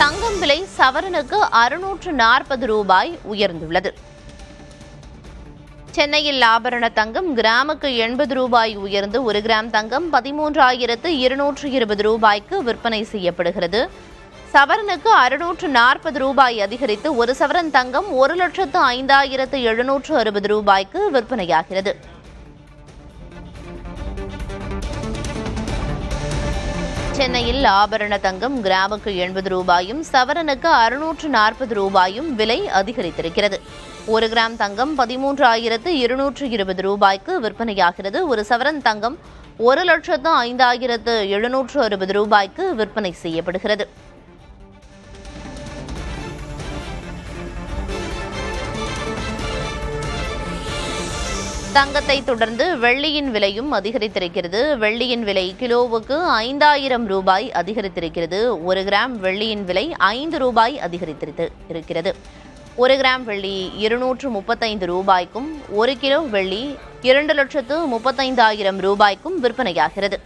தங்கம் விலை சவரனுக்கு 640 ரூபாய் உயர்ந்துள்ளது. சென்னையில் ஆபரண தங்கம் கிராமுக்கு 80 ரூபாய் உயர்ந்து 1 கிராம் தங்கம் 13,220 ரூபாய்க்கு விற்பனை செய்யப்படுகிறது. சவரனுக்கு 640 ரூபாய் அதிகரித்து 1 சவரன் தங்கம் 1,05,760 ரூபாய்க்கு விற்பனையாகிறது. சென்னையில் ஆபரண தங்கம் கிராமுக்கு 80 ரூபாயும் சவரனுக்கு 640 ரூபாயும் விலை அதிகரித்திருக்கிறது. 1 கிராம் தங்கம் 13,220 ரூபாய்க்கு விற்பனையாகிறது. 1 சவரன் தங்கம் 1,05,760 ரூபாய்க்கு விற்பனை செய்யப்படுகிறது. தங்கத்தை தொடர்ந்து வெள்ளியின் விலையும் அதிகரித்திருக்கிறது. வெள்ளியின் விலை கிலோவுக்கு 5,000 ரூபாய் அதிகரித்திருக்கிறது. 1 கிராம் வெள்ளியின் விலை 5 ரூபாய் அதிகரித்திருக்கிறது. 1 கிராம் வெள்ளி 235 ரூபாய்க்கும் 1 கிலோ வெள்ளி 2,35,000 ரூபாய்க்கும் விற்பனையாகிறது.